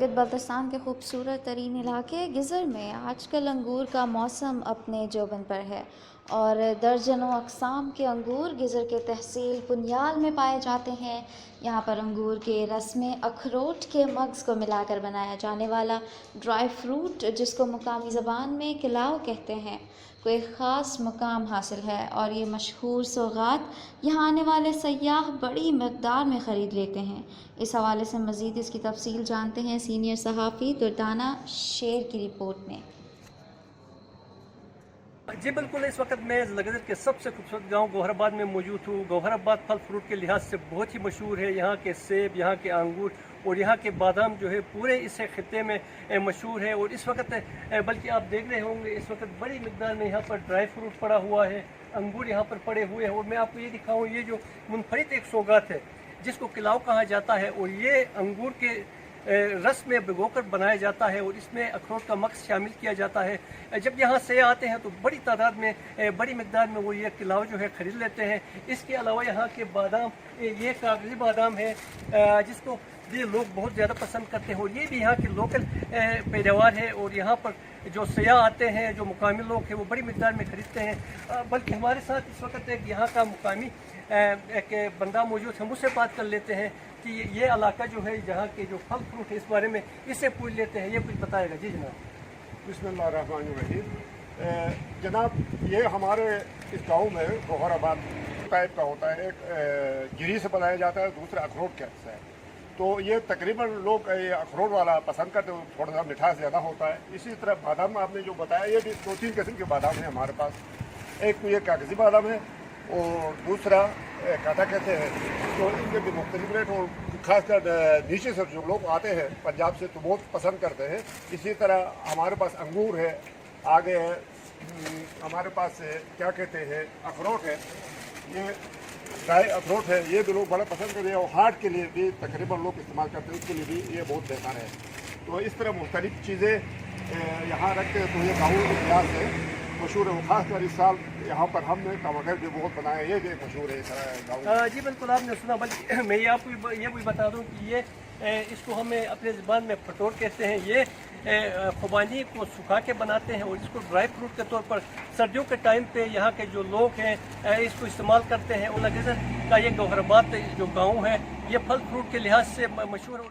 गिलगित बल्तिस्तान के खूबसूरत तरीन इलाके गिज़र में आजकल अंगूर का मौसम अपने जोबन पर है और दर्जनों अक़साम के अंगूर गिज़र के तहसील पुन्याल में पाए जाते हैं। यहाँ पर अंगूर के रस में अखरोट के मग्ज़ को मिलाकर बनाया जाने वाला ड्राई फ्रूट, जिसको मुकामी ज़बान में किलाव कहते हैं, को एक ख़ास मुकाम हासिल है और ये मशहूर सौगात यहाँ आने वाले सयाह बड़ी मकदार में ख़रीद लेते हैं। इस हवाले से मज़ीद इसकी तफसील जानते हैं सीनियर सहाफ़ी दुर्दाना शेर की रिपोर्ट में। जी बिल्कुल, इस वक्त मैं लगदर के सबसे खूबसूरत गांव गौहराबाद में मौजूद हूँ। गौहराबाद फल फ्रूट के लिहाज से बहुत ही मशहूर है। यहाँ के सेब, यहाँ के अंगूर और यहाँ के बादाम जो है पूरे इस खत्े में मशहूर है। और इस वक्त बल्कि आप देख रहे होंगे इस वक्त बड़ी मिकदार में यहाँ पर ड्राई फ्रूट पड़ा हुआ है, अंगूर यहाँ पर पड़े हुए हैं। और मैं आपको ये दिखाऊँ, ये जो मुनफरिद एक सौगात है जिसको किलाव कहा जाता है, और ये अंगूर के रस में भिगोकर बनाया जाता है और इसमें अखरोट का मक्स शामिल किया जाता है। जब यहाँ से आते हैं तो बड़ी तादाद में बड़ी मिकदार में वो ये किलाव जो है ख़रीद लेते हैं। इसके अलावा यहाँ के बादाम, ये कागजी बादाम है जिसको ये लोग बहुत ज़्यादा पसंद करते हैं और ये भी यहाँ की लोकल पैदावार है। और यहाँ पर जो सयाह आते हैं, जो मुकामी लोग हैं, वो बड़ी मिकदार में ख़रीदते हैं। बल्कि हमारे साथ इस वक्त एक यहाँ का मुकामी एक बंदा मौजूद है, मुझसे बात कर लेते हैं कि ये इलाका जो है, यहाँ के जो फल फ्रूट है, इस बारे में इससे पूछ लेते हैं, ये कुछ बताएगा। जी जनाब। बिस्मिल्लाहिर्रहमानिर्रहीम। जनाब, ये हमारे इस गांव में गौहराबाद टाइप का होता है। एक गिरी से बनाया जाता है, दूसरा अखरोट के से है। तो ये तकरीबन लोग ये अखरोट वाला पसंद करते हैं, थोड़ा सा मिठास ज़्यादा होता है। इसी तरह बादाम आपने जो बताया, ये भी 2-3 किस्म के बादाम हैं हमारे पास। एक तो ये कागजी बादाम है और दूसरा काटा कहते हैं। तो इनके भी मुख्तलिफ रेट, और खासकर नीचे से जो लोग आते हैं पंजाब से तो बहुत पसंद करते हैं। इसी तरह हमारे पास अंगूर है, आगे है हमारे पास क्या कहते हैं अखरोट है, ये ड्राई अखरोट है, ये भी लोग बड़ा पसंद करते हैं। और हार्ट के लिए भी तकरीबन लोग इस्तेमाल करते हैं, उसके लिए भी ये बहुत बेहतर है। तो इस तरह मुख्तलिफ चीज़ें यहाँ रखते हैं। तो ये गाँव के लिहाज से मशहूर है। खासकर इस साल यहाँ पर हमने टमाटर भी बहुत बनाए, ये भी मशहूर है इस गाँव। जी बिल्कुल, आपने सुना। बल्कि मैं ये आपको ये भी बता दूँ कि ये इसको हमें अपने ज़बान में फटोर कहते हैं। ये खुबानी को सुखा के बनाते हैं और इसको ड्राई फ्रूट के तौर पर सर्दियों के टाइम पे यहाँ के जो लोग हैं इसको इस्तेमाल करते हैं। और गिज़र का ये गौहराबाद जो गाँव है, ये फल फ्रूट के लिहाज से मशहूर है।